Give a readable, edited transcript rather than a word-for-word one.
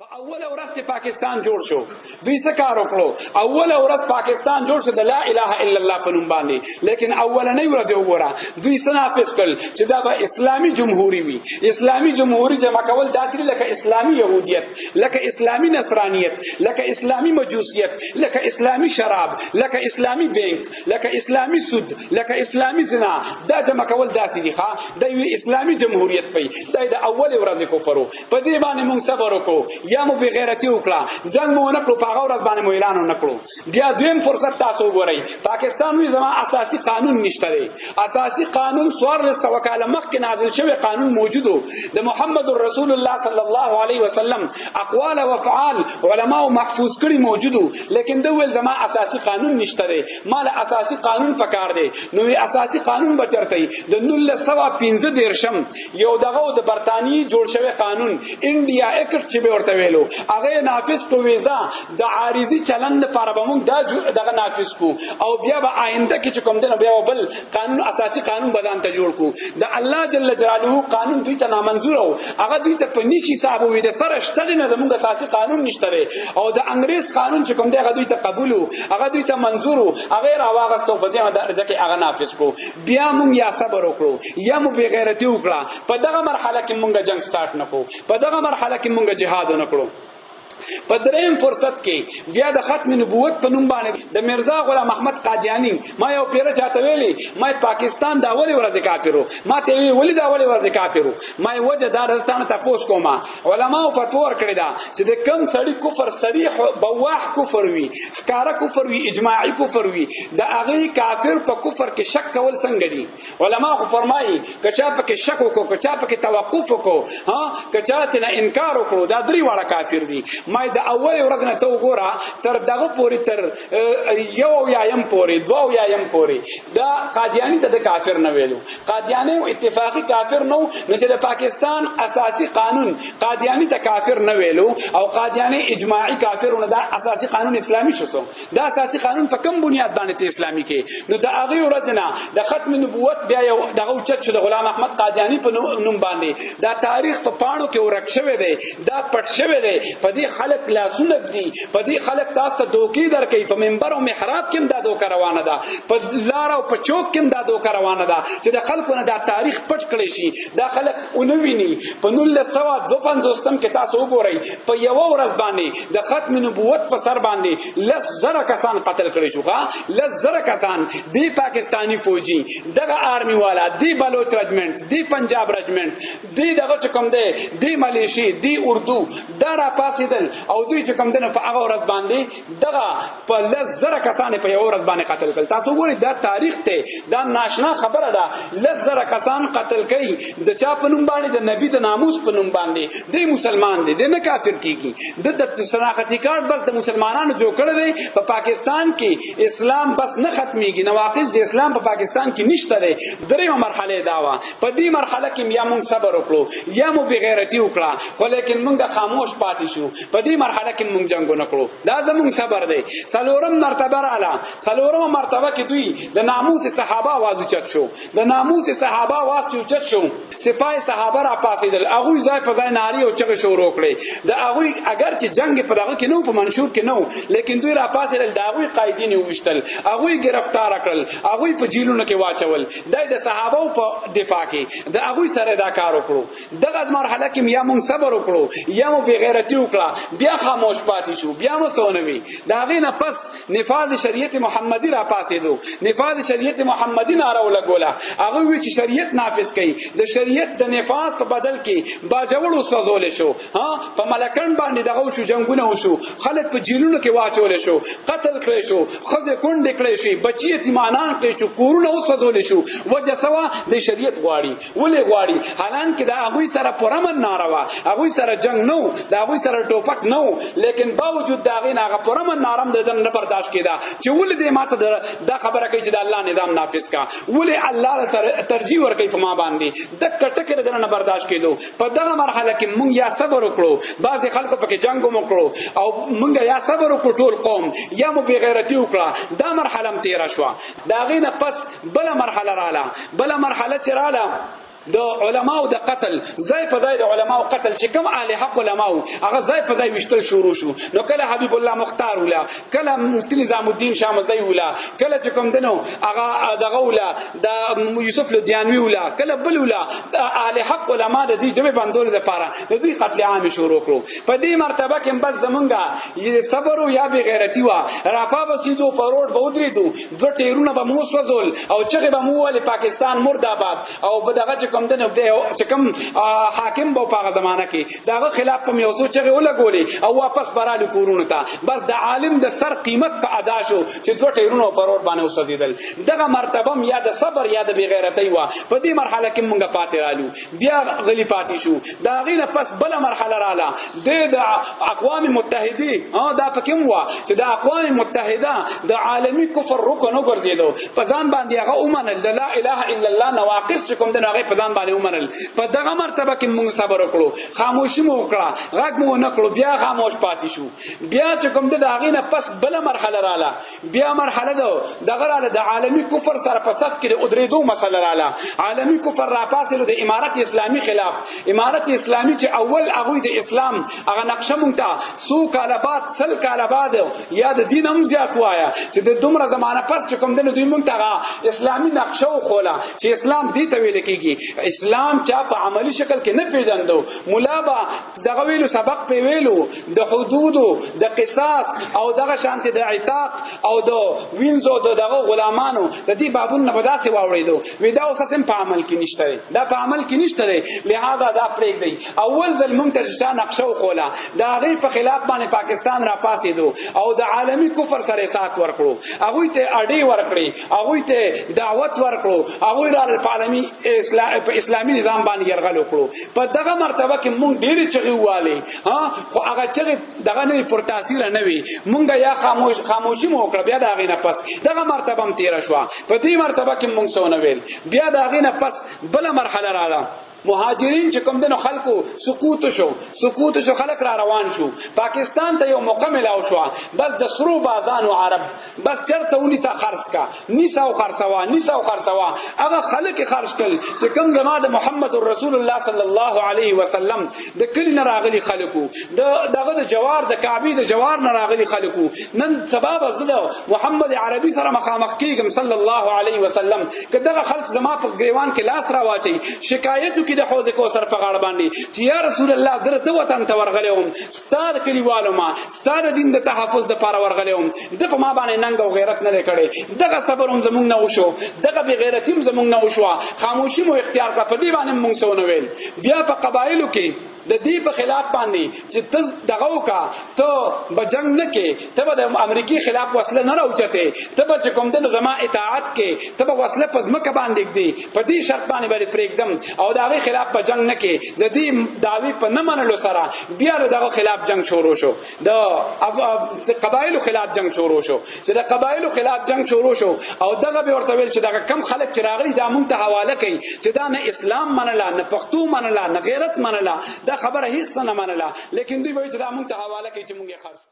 اول ورځ پاکستان جوړ شو دوی څه کار وکړو اول ورځ پاکستان جوړ شو د لا اله الا الله په نوم باندې لیکن اولنۍ ورځ وګوره دوی څه نافذ کړل چې دا به اسلامي جمهوریت وي اسلامي جمهوریت جمع کول داسې لکه اسلامي يهودیت لکه اسلامي نصرانیت لکه اسلامي مجوسیت لکه اسلامي شراب لکه اسلامي بانک لکه اسلامي سود لکه اسلامي زنا دا جمع کول داسې دي ښا د اسلامي جمهوریت په دا د اول ورځ کفرو په دې باندې موږ صبر وکړو یا مو بغیرتی وکړه جنگ مو نه کړو په هغه ورځ باندې مو اعلان نه کړو بیا دویم فرصت تاسو وګورئ پاکستان وی زما اساسي قانون نشته دی اساسي قانون سوار لست وکاله مخکې نازل شوی قانون موجودو د محمد رسول الله صلی الله علیه وسلم اقوال او افعال علماء محفوظ کړي موجودو لیکن د ول زما اساسي قانون نشته دی مال اساسي قانون پکار دی نو اساسي قانون بچرتای د 1915 یو دغه د برتانی جوړ شوی قانون انډیا اکټ چې به ورته ویلو هغه نافذ په ویزا د عارضی چلند لپاره به موږ دغه نافذ کو او بیا به آینده کې کوم دنه بیا بل قانون اساسي قانون بدان ته جوړ کو د الله جل جلاله قانون دوی ته نامنظور او هغه دوی ته په نشي حساب وي د سره شته نه زموږ اساسي قانون نشته او د انګريز قانون چې کوم دی هغه دوی ته قبول هغه دوی ته منظور هغه راواغستو په دې درجه کې هغه نافذ کو بیا موږ یا صبر وکړو یا مو بغیرتی وکړه په دغه مرحله کې موږ جنگ سٹارټ نکړو په دغه مرحله کې موږ جهاد نکړو په دریم فرصت کې بیا د ختم نبوت په نوم باندې د مرزا غلام احمد قادیانی ما یو پیره چاته ویلي ما پاکستان دا اولی ورځ کافرو ما ته وی ولې دا اولی ورځ کافرو ما وجه دارستان ته پوس کوما علماء فتوا کړی دا چې د کم سړی کفر صریح بواح کفر وی ښکارا کفر وی اجماعي کفر وی د هغه کافر په کفر کې شک کول څنګه دي علماء خو فرمایي کچا په کې شک وکړو کچا په کې توقف وکړو ها کچا ته انکار وکړو دا درې واړه کافر دي ما د اول ورځ نه ته وګوره تر دغه پوری تر یو یایم پوری دو یایم پوری دا قادیانی ته د کافر نه ویلو قادیانی اتفاقی کافر نو چې د پاکستان اساسی قانون قادیانی ته کافر نه ویلو او قادیانی اجماعی کافرونه دا اساسی قانون اسلامی شوسو دا اساسی قانون په کوم بنیاد باندې ته اسلامی کې نو د هغه ورځ نه د ختم نبوت بیا یو دغه چت شو د غلام احمد قادیانی په نوم باندې دا تاریخ په پاڼو کې ورک شوی دی دا پټ شوی دی په دې خلک لا سنت دي په دې خلک تاسو ته دوکي درکې په منبر او محراب کې دا دوکه روانه ده په لار او په چوک کې دا دوکه روانه ده چې د خلکو نه دا تاریخ پټ کړي شي دا خلک اونویني په 1952 کې تاسو وګورئ په یو ورځ باندې د ختم نبوت په سر باندې لس زره کسان قتل کړي شو ښا لس زره کسان دی پاکستانی فوجي دغه آرمي والا دی بلوچ رجمنٹ دی پنجاب رجمنٹ دی دغه کوم دی دی ملیشي دی اردو دا را پاسیدل او دوی چې کوم دنه په هغه ورځ باندې دغه په لس زره کسان په یو ورځ باندې قتل کړل تاسو ګورئ دا تاریخ ته دا ناشنا خبره ده لس زره کسان قتل کړي د چا په نوم باندې د نبی د ناموس په نوم باندې دی مسلمان دی نه کافر کیږي د شناختی کارت بس د مسلمانانو جوړ کړی دی په پاکستان کې اسلام بس نه ختميږي نواقص د اسلام په پاکستان کې نشته دی دریمه مرحله داوا په دې مرحله کې یا موږ صبر وکړو یا مو بغیرتی وکړه خو لیکن موږ خاموش پاتې شو په دې مرحله کې موږ جنگ نکړو دا زموږ صبر دی څلورم مرتبه رااله څلورم مرتبه کې دوی د ناموس صحابه आवाज چت شو د ناموس صحابه आवाज چت شو سپاه صحابه را پاسیدل هغه ځای په ځای ناری او چغه شروع کړي د هغه اگر چې جنگ په دغه کې نو په منشور کې نو لیکن دوی را پاسیدل د هغه قائدین وشتل هغه گرفتار کړل هغه په جیلونو کې واچول د صحابه په دفاع کې د هغه سره دا کار وکړو دغه مرحله کې یا موږ صبر وکړو یا مو بغیرتی وکړه بیا خاموش پاتې شو بیا مو سونوي دا غینه پس نفاذ شریعت محمدی را پاسېدو نفاذ شریعت محمدی ناره ولګوله هغه وی چې شریعت نافذ کړي د شریعت د نفاذ په بدل کې باجوړو سوزول شو ها په ملکن باندې دغه شو جنگونه وشو خلک په جیلونو کې واچول شو قتل کړي شو خزه کونډ کړي شي بچی یتیمانان کړي شو کورونه وسوزول شو وجه سوا د شریعت غواړي ولې غواړي حالانکه دا هغه سره پرمن ناروا هغه سره جنگ نو دا هغه سره ټوپک نو لیکن باوجود دا غین هغه پرمن نارم د نه برداشت کیدا چې ول دې ماته دا خبره کوي چې د الله نظام نافذ کا ول الله ترجیح ور کوي په ما باندې د کټکره د نه برداشت کیدو په دغه مرحله کې مونږ یا صبر وکړو بعض خلکو پکې جنگ وکړو او مونږ یا صبر وکړو ټول قوم یا مو بغیرتی وکړه دا مرحله م تیر شو دا غینه پس بل مرحله رااله بل مرحله چراله د علماو د قتل ځای په ځای د علماو قتل چې کوم اهل حق علماو هغه ځای په ځای وشتل شروع شو نو کله حبیب الله مختار ولا کله مفتی نظام الدین شاه مزی ولا کله چې کوم دنو هغه دغه ولا د یوسف لدیانوی ولا کله بل ولا اهل حق علما د دې جبه بندول لپاره د دې قتل عام شروع کړو په دې مرتبه کې بس زمونږه صبر او یا بے غیرتی وا راپا بسیدو پروړ بودریدو دوه ټیرونه به موسوزول او چې به مو ول پاکستان مرداباد او بدغه کوم دنه چې کوم حاکم به په زمانہ کې داغه خلاف کوم یو څه چې ولګولي او واپس براله کورونه ته بس د عالم د سر قیمت په ادا شو چې دوه ټیرونو پروړ باندې وسوځیدل دغه مرتبه یا د صبر یا د بغیرتی وا په دې مرحله کې مونږه پاتې رالو بیا غلی پاتې شو دا غینه پس بل مرحله رااله د اقوام متحده دا پکې وا چې د اقوام متحده د عالمی کفر رکن وګرځیدو په ځان باندې هغه اومنل لا اله الا الله نواقص چې کوم د هغه په ځان باندې اومنل په دغه مرتبه کې موږ صبر وکړو خاموشي مو وکړه غږ مو نه کړو بیا خاموش پاتې شو بیا چې کوم د هغه نه پس بل مرحله رااله بیا مرحله دغه رااله د عالمی کفر سره په صف کې د ادریدو مسله رااله عالمی کفر را پاسلو د امارت اسلامی خلاف امارت اسلامی چې اول هغه د اسلام هغه نقشه مونږ ته سو کاله بعد سل کاله بعد یا د دین هم زیات وایا چې د دومره زمانہ پس چې کوم د دوی مونږ ته اسلامی نقشه خوله چې اسلام دې ته ویل کېږي اسلام چا په عملی شکل کې نه پیژندو مولا با دغه ویلو سبق په ویلو د حدود د قصاص او دغه شانته د عتاق او د وینزو دغه غلامانو د دې بابونه په داسې واوریدو ودا اوس هم په عمل کې نشته دا په عمل کې نشته لہذا دا پرېږ دی اول ځل مونږ ته چې نقشه خوله دا غي په خلاف باندې پاکستان را پاسېدو او د عالمی کفر سره سات ورکړو هغه ته اډي ورکړي هغه ته دعوت ورکړو هغه را عالمی اسلامی نظام باندې يرغل وکړو په دغه مرتبه کې مونږ ډېر چغي واله خو هغه چغي دغه نه پر تاثیر نه وي مونږ یا خاموشي مو وکړه بیا دغه نه پس دغه مرتبه هم تیر شو په دې مرتبه کې مونږ سونه ویل بیا دغه نه پس بل مرحله رااله مهاجرین چې کوم دنو خلکو سقوط شو خلک را روان شو پاکستان ته یو مکمل او شو بس د سرو بازان او عرب بس چرته ونیسا خرڅ کا نیسا او خرڅوا هغه خلک خرڅ کړي چې کوم زما د محمد رسول الله صلی الله علیه وسلم د کلی نه راغلي خلکو دغه د جوار د کعبه د جوار نه راغلي خلکو نن سبب زده محمد عربي سره مخامخ کیږم صلی الله علیه وسلم کداغه خلک زما په گریوان کې لاس را واچي شکایت د حوض کوثر په غاړه باندې چې یا رسول الله زه د وطن ته ورغلم ستاره کلیوالو ما ستاره دین د تحفظ د پاره ورغلم د په ما باندې ننګ او غیرت نه لکړي دغه صبر هم زمونږ نه وشو دغه بی غیرتی هم زمونږ نه وشو خاموشي مو اختیار کړه په دې باندې مونږ سونه ویل بیا په قبایلو کې د دې په خلاف باندې چې ته دغه وکا ته بجنګ نه کې ته د امریکای خلاف وسله نه راوچته ته به کوم د زما اطاعت کې ته به وسله پزمکه باندې دی په دې شرط باندې پرېږدم او دغه خلاف بجنګ نه کې د دې دعوی په نه منلو سره بیا دغه خلاف جنگ شروع شو د قبایلو خلاف جنگ شروع شو چې د قبایلو خلاف جنگ شروع شو او دغه به ورته ویل چې دغه کم خلک چې راغلي دا مونږ ته حواله کوي چې دا نه اسلام منله نه پښتو منله نه غیرت منله دا خبره هیڅ نه منله لیکن دوی به چې دا مونږ ته حواله کوي چې مونږ یې خرڅ